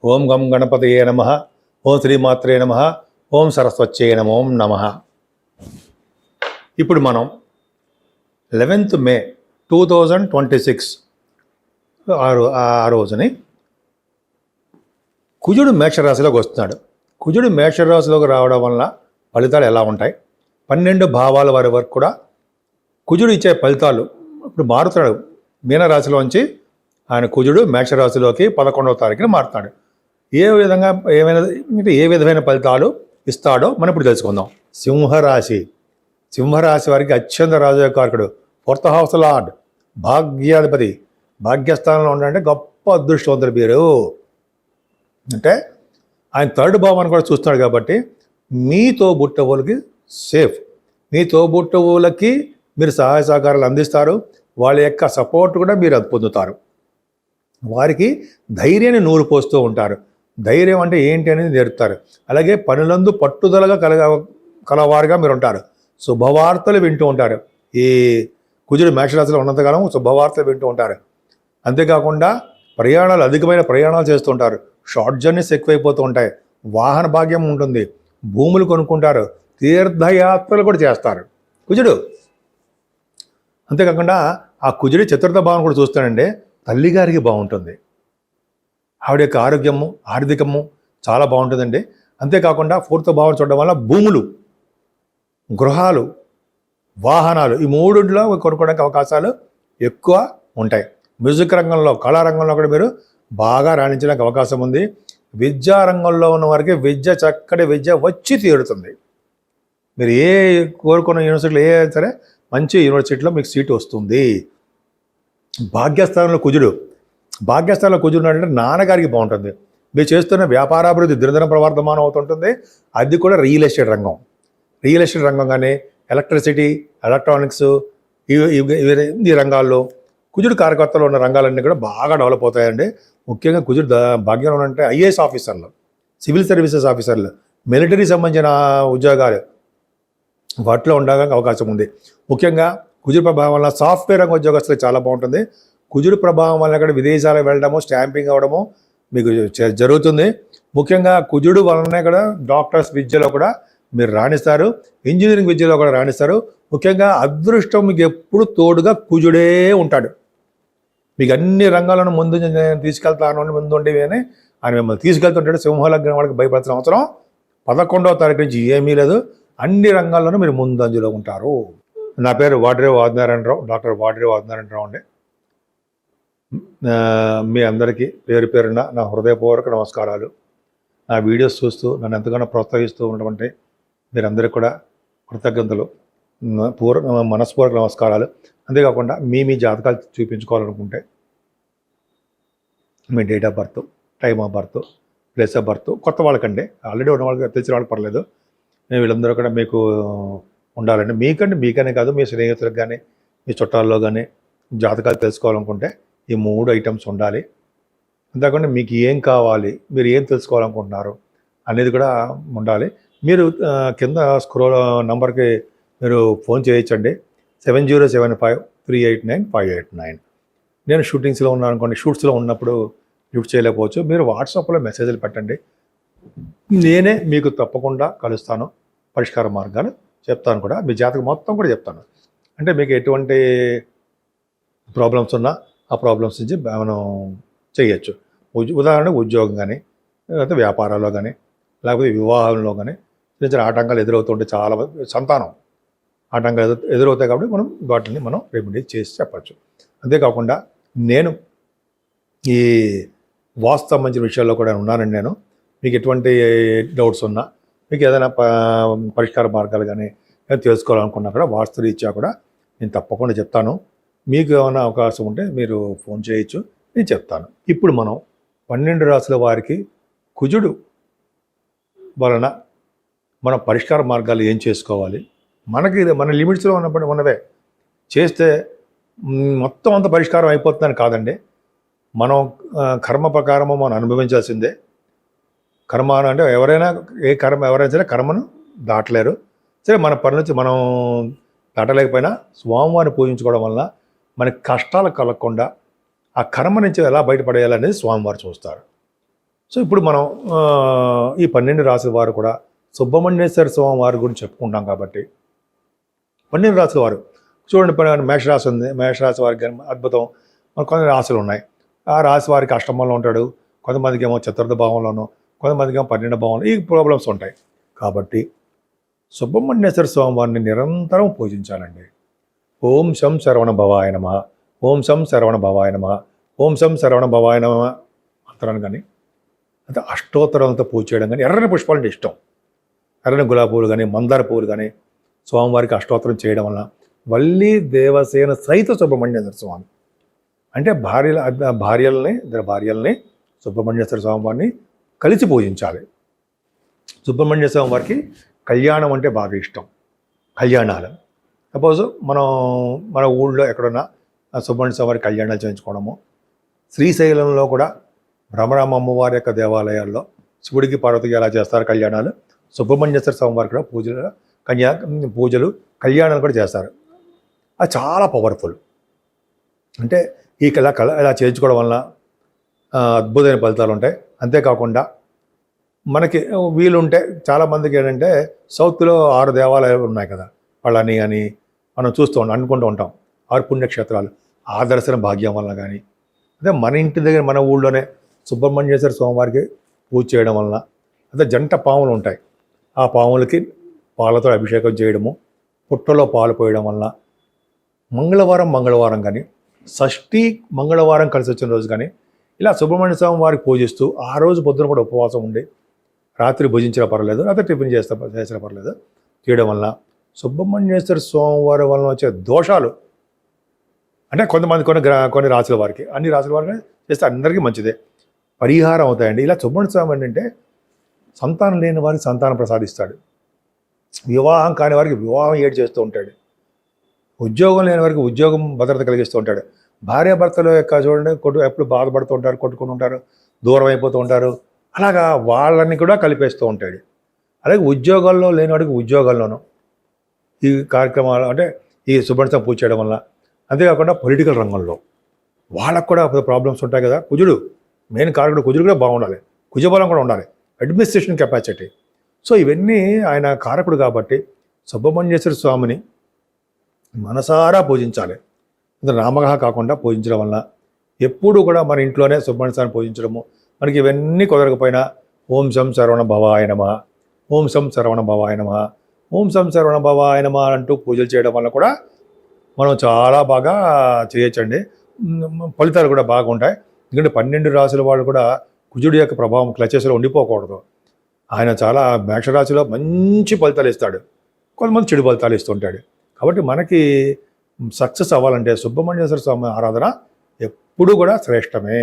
ఓం గం గణపతయే నమః. ఓం శ్రీమాత్రే నమః. ఓం సరస్వత్యై నమో నమః. ఇప్పుడు మనం 11th మే 2026 ఆ రోజుని కుజుడు మేషరాశిలోకి వస్తున్నాడు. కుజుడు మేషరాశిలోకి రావడం వల్ల ఫలితాలు ఎలా ఉంటాయి? 12 భావాల వారి వరకు కూడా కుజుడు ఇచ్చే ఫలితాలు ఇప్పుడు మారుతున్నాడు. మీనరాశిలోంచి ఆయన కుజుడు మేషరాశిలోకి 11వ తారీఖున మారుతాడు. ఏ విధమైన ఫలితాలు ఇస్తాడో మనం ఇప్పుడు తెలుసుకుందాం. సింహరాశి వారికి అత్యంత రాజయోగకారకుడు, 4th హౌస్ లార్డ్, భాగ్యాధిపతి. భాగ్యస్థానంలో ఉండాలంటే గొప్ప అదృష్టవంతుడు పేరు. అంటే ఆయన 3rd భావాన్ని కూడా చూస్తున్నాడు కాబట్టి మీ తోబుట్టువులకి సేఫ్. మీ తోబుట్టువులకి మీరు సహాయ సహకారాలు అందిస్తారు. వాళ్ళ యొక్క సపోర్ట్ కూడా మీరు పొందుతారు. వారికి ధైర్యాన్ని నూరు పోస్తూ ఉంటారు. ధైర్యం అంటే ఏంటి అనేది నేర్పుతారు. అలాగే పనులందు పట్టుదలగా కలవారుగా మీరు ఉంటారు. శుభవార్తలు వింటూ ఉంటారు. ఈ కుజుడు మేషరాశిలో ఉన్నంతకాలం శుభవార్తలు వింటూ ఉంటారు. అంతేకాకుండా అధికమైన ప్రయాణాలు చేస్తూ ఉంటారు. షార్ట్ జర్నీస్ ఎక్కువైపోతూ ఉంటాయి. వాహన భాగ్యం ఉంటుంది. భూములు కొనుక్కుంటారు. తీర్థయాత్రలు కూడా చేస్తారు కుజుడు. అంతేకాకుండా ఆ కుజుడి 4th భావం కూడా చూస్తానండి, తల్లిగారికి బాగుంటుంది. ఆవిడ యొక్క ఆరోగ్యము, ఆర్థికము చాలా బాగుంటుందండి. అంతేకాకుండా 4th భావం చూడడం వల్ల భూములు, గృహాలు, వాహనాలు ఈ 3లో కొనుక్కోవడానికి అవకాశాలు ఎక్కువ ఉంటాయి. మ్యూజిక్ రంగంలో, కళారంగంలో కూడా మీరు బాగా రాణించడానికి అవకాశం ఉంది. విద్యారంగంలో ఉన్న వారికి చక్కటి విద్య వచ్చి తీరుతుంది. మీరు ఏ కోరుకున్న యూనివర్సిటీలో సరే మంచి యూనివర్సిటీలో మీకు సీటు వస్తుంది. భాగ్యస్థానంలో కుజుడు ఉన్నాడంటే నాన్నగారికి బాగుంటుంది. మీరు చేస్తున్న వ్యాపారాభివృద్ధి దినదిన ప్రవర్ధమానం అవుతుంటుంది. అది కూడా రియల్ ఎస్టేట్ రంగం కానీ ఎలక్ట్రిసిటీ, ఎలక్ట్రానిక్స్ ఈ రంగాల్లో కుజుడు కార్యకర్తలు ఉన్న రంగాలన్నీ కూడా బాగా డెవలప్ అవుతాయండి. ముఖ్యంగా కుజుడు భాగ్యంలో అంటే ఐఏఎస్ ఆఫీసర్లు, సివిల్ సర్వీసెస్ ఆఫీసర్లు, మిలిటరీ సంబంధించిన ఉద్యోగాలు వాటిలో ఉండడానికి అవకాశం ఉంది. ముఖ్యంగా కుజుడు ప్రభావం వల్ల సాఫ్ట్వేర్ రంగ ఉద్యోగస్తులకు చాలా బాగుంటుంది. కుజుడు ప్రభావం వల్ల కూడా విదేశాలకు వెళ్ళడము, స్టాంపింగ్ అవ్వడము మీకు జరుగుతుంది. ముఖ్యంగా కుజుడు వలనే కూడా డాక్టర్స్ విద్యలో కూడా మీరు రాణిస్తారు. ఇంజనీరింగ్ విద్యలో కూడా రాణిస్తారు. ముఖ్యంగా అదృష్టం మీకు ఎప్పుడు తోడుగా కుజుడే ఉంటాడు. మీకు అన్ని రంగాలను ముందు తీసుకెళ్తాను, ముందుండి అని ఆయన మిమ్మల్ని తీసుకెళ్తుంటాడు. సింహలగ్నం వాళ్ళకి భయపడాల్సిన అవసరం 11వ తారీఖు నుంచి ఏమీ లేదు. అన్ని రంగాల్లోనూ మీరు ముందంజలో ఉంటారు. నా పేరు డాక్టర్ వాడ్రేవు ఆదినారాయణరావు అండి. మీ అందరికీ పేరున నా హృదయపూర్వక నమస్కారాలు. నా వీడియోస్ చూస్తూ నన్ను ఎంతగానో ప్రోత్సహిస్తూ ఉన్నటువంటి మీరందరికీ కూడా కృతజ్ఞతలు, మనస్పూర్వక నమస్కారాలు. అంతేకాకుండా మీ జాతకాలు చూపించుకోవాలనుకుంటే మీ date of birth, time of birth, place of birth కొత్త వాళ్ళకండి, ఆల్రెడీ ఉన్న వాళ్ళకి తెలిసిన వాళ్ళకి పర్లేదు. వీళ్ళందరూ కూడా మీకు ఉండాలండి. మీకనే కాదు, మీ స్నేహితులకు కానీ మీ చుట్టాల్లో కానీ జాతకాలు తెలుసుకోవాలనుకుంటే ఈ 3 ఐటమ్స్ ఉండాలి. అంతేకాకుండా మీకు ఏం కావాలి, మీరు ఏం తెలుసుకోవాలనుకుంటున్నారు అనేది కూడా ఉండాలి. మీరు కింద స్క్రోల్ నంబర్కి మీరు ఫోన్ చేయొచ్చండి, 7075389589. నేను షూటింగ్స్లో ఉన్నాను అనుకోండి, షూట్స్లో ఉన్నప్పుడు లిఫ్ట్ చేయలేకపోవచ్చు. మీరు వాట్సాప్లో మెసేజ్లు పెట్టండి, నేనే మీకు తప్పకుండా కలుస్తాను. పరిష్కార మార్గాలు చెప్తాను కూడా, మీ జాతకం మొత్తం కూడా చెప్తాను. అంటే మీకు ఎటువంటి ప్రాబ్లమ్స్ ఉన్నా ఆ ప్రాబ్లమ్స్ నుంచి మనం చేయొచ్చు. ఉదాహరణకు ఉద్యోగం కానీ, లేకపోతే వ్యాపారాల్లో కానీ, లేకపోతే వివాహంలో కానీ చిన్న ఆటంకాలు ఎదురవుతుంటే, చాలా సంతానం ఆటంకాలు ఎదురవుతాయి కాబట్టి వాటిని మనం రెమెడీ చేసి చెప్పచ్చు. అంతేకాకుండా నేను ఈ వాస్తు సంబంధించిన విషయాల్లో కూడా ఉన్నానండి. నేను మీకు ఎటువంటి డౌట్స్ ఉన్నా, మీకు ఏదైనా పరిష్కార మార్గాలు కానీ తెలుసుకోవాలనుకున్నా కూడా వాస్తు రీత్యా కూడా నేను తప్పకుండా చెప్తాను. మీకు ఏమైనా అవకాశం ఉంటే మీరు ఫోన్ చేయొచ్చు, నేను చెప్తాను. ఇప్పుడు మనం 12 రాశుల వారికి కుజుడు వలన మన పరిష్కార మార్గాలు ఏం చేసుకోవాలి, మన లిమిట్స్లో ఉన్నవే చేస్తే మొత్తం అంత పరిష్కారం అయిపోతుందని కాదండి. మనం కర్మ ప్రకారము మనం అనుభవించాల్సిందే. కర్మ అంటే ఎవరైనా సరే కర్మను దాటలేరు. సరే, మన పని నుంచి మనం దాటలేకపోయినా స్వామివారిని పూజించుకోవడం వలన మనకి కష్టాలు కలగకుండా ఆ కర్మ నుంచి ఎలా బయటపడేయాలనేది స్వామివారు చూస్తారు. సో ఇప్పుడు మనం ఈ 12 రాసుల వారు కూడా సుబ్రహ్మణ్యేశ్వర స్వామి వారి గురించి చెప్పుకుంటాం కాబట్టి 12 రాసుల వారు చూడండి, మేషరాశి ఉంది, మేషరాశి వారికి అద్భుతం. కొన్ని రాశులు ఉన్నాయి. ఆ రాశి వారికి అష్టమంలో ఉంటాడు, కొంతమందికి ఏమో చతుర్థ భావంలోనూ, కొంతమందికి ఏమో 12 భావంలో, ఈ ప్రాబ్లమ్స్ ఉంటాయి. కాబట్టి సుబ్రహ్మణ్యేశ్వర స్వామి వారిని నిరంతరం పూజించాలండి. ఓం శం శరవణ భవాయ నమః, ఓం శం శరవణ భవాయ నమః, ఓం శం శరవణ భవాయ నమః అంటాను. కానీ అంటే అష్టోత్తరంతో పూజ చేయడం కానీ, ఎర్రని పుష్పాలంటే ఇష్టం. ఎర్రని గులాబీ పువ్వులు కానీ, మందార పువ్వులు కానీ స్వామివారికి అష్టోత్తరం చేయడం వలన వల్లి దేవసేన సహిత సుబ్రహ్మణ్యేశ్వర స్వామి అంటే భార్యల్ని సుబ్రహ్మణ్యేశ్వర స్వామి వారిని కలిసి పూజించాలి. సుబ్రహ్మణ్య స్వామి వారికి కళ్యాణం అంటే బాగా ఇష్టం. కళ్యాణాలు సపోజ్ మన ఊళ్ళో ఎక్కడున్నా సుబ్రహ్మణ్య స్వామి వారి కళ్యాణాలు చేయించుకోవడము. శ్రీశైలంలో కూడా భ్రమరామ అమ్మవారి యొక్క దేవాలయాల్లో శివుడికి పార్వతికి ఎలా చేస్తారు కళ్యాణాలు, సుబ్రహ్మణ్యేశ్వర స్వామి వారికి కూడా పూజలు కళ్యాణాలు కూడా చేస్తారు. అది చాలా పవర్ఫుల్. అంటే ఇలా చేయించుకోవడం వలన అద్భుతమైన ఫలితాలు ఉంటాయి. అంతేకాకుండా మనకి వీలుంటే చాలామందికి ఏంటంటే సౌత్లో 6 దేవాలయాలు ఉన్నాయి కదా, వాళ్ళని అని మనం అనుకుంటూ ఉంటాం. 6 పుణ్యక్షేత్రాలు. ఆ దర్శన భాగ్యం వలన కానీ, అదే మన ఇంటి దగ్గర మన ఊళ్ళోనే సుబ్రహ్మణ్యేశ్వర స్వామివారికి పూజ చేయడం వలన, అదే జంట పాములు ఉంటాయి, ఆ పాములకి పాలతో అభిషేకం చేయడము, పుట్టలో పాలు పోయడం వలన, మంగళవారం కానీ, షష్ఠి మంగళవారం కలిసి వచ్చిన రోజు కానీ ఇలా సుబ్రహ్మణ్య స్వామి వారికి పూజిస్తూ ఆ రోజు పొద్దున కూడా ఉపవాసం ఉండి రాత్రి భుజించినా పర్లేదు, లేకపోతే టిఫిన్ చేసినా పర్లేదు చేయడం వలన సుబ్రహ్మణ్యేశ్వర స్వామి వారి వలన వచ్చే దోషాలు అంటే కొన్ని రాశుల వారికి, అన్ని రాశుల వారికి చేస్తే అందరికీ మంచిదే, పరిహారం అవుతాయండి. ఇలా సుబ్రహ్మణ్య స్వామి ఏంటంటే సంతానం లేని వారికి సంతానం ప్రసాదిస్తాడు, వివాహం కాని వారికి వివాహం చేస్తూ ఉంటాడు, ఉద్యోగం లేని వారికి ఉద్యోగం భద్రత కలిగిస్తూ ఉంటాడు. భార్యాభర్తల యొక్క చూడండి ఎప్పుడు బాధపడుతూ ఉంటారు, కొట్టుకుని ఉంటారు, దూరం అయిపోతూ ఉంటారు. అలాగా వాళ్ళని కూడా కలిపేస్తూ ఉంటాడు. అలాగే ఉద్యోగాల్లో లేని వాడికి ఉద్యోగాల్లోనూ ఈ కార్యక్రమాలు అంటే ఈ సుబ్రహ్మణ్య పూజ చేయడం వల్ల, అంతేకాకుండా పొలిటికల్ రంగంలో వాళ్ళకు కూడా ప్రాబ్లమ్స్ ఉంటాయి కదా. మెయిన్ కారకుడు కుజుడు కూడా బాగుండాలి, కుజబలం కూడా ఉండాలి, అడ్మినిస్ట్రేషన్ కెపాసిటీ. సో ఇవన్నీ ఆయన కారకుడు కాబట్టి సుబ్రహ్మణ్యేశ్వర స్వామిని మనసారా పూజించాలి. నామగా కాకుండా పూజించడం వలన ఎప్పుడూ కూడా మన ఇంట్లోనే సుబ్రహ్మణ్య స్వామిని పూజించడము. మనకి ఇవన్నీ కుదరకపోయినా ఓం శం శరవణ భవాయ నమః, ఓం శం శరవణ భవాయ నమః, ఓం శం శరవణ భవాయ నమః అంటూ పూజలు చేయడం వల్ల కూడా మనం చాలా బాగా చేయొచ్చండి. ఫలితాలు కూడా బాగుంటాయి. ఎందుకంటే 12 రాశుల వాళ్ళు కూడా కుజుడి యొక్క ప్రభావం క్లచెస్లో ఉండిపోకూడదు. ఆయన చాలా మేషరాశిలో మంచి ఫలితాలు ఇస్తాడు, కొంతమంది చెడు ఫలితాలు ఇస్తుంటాడు. కాబట్టి మనకి సక్సెస్ అవ్వాలంటే సుబ్రహ్మణ్యేశ్వర స్వామి ఆరాధన ఎప్పుడూ కూడా శ్రేష్టమే.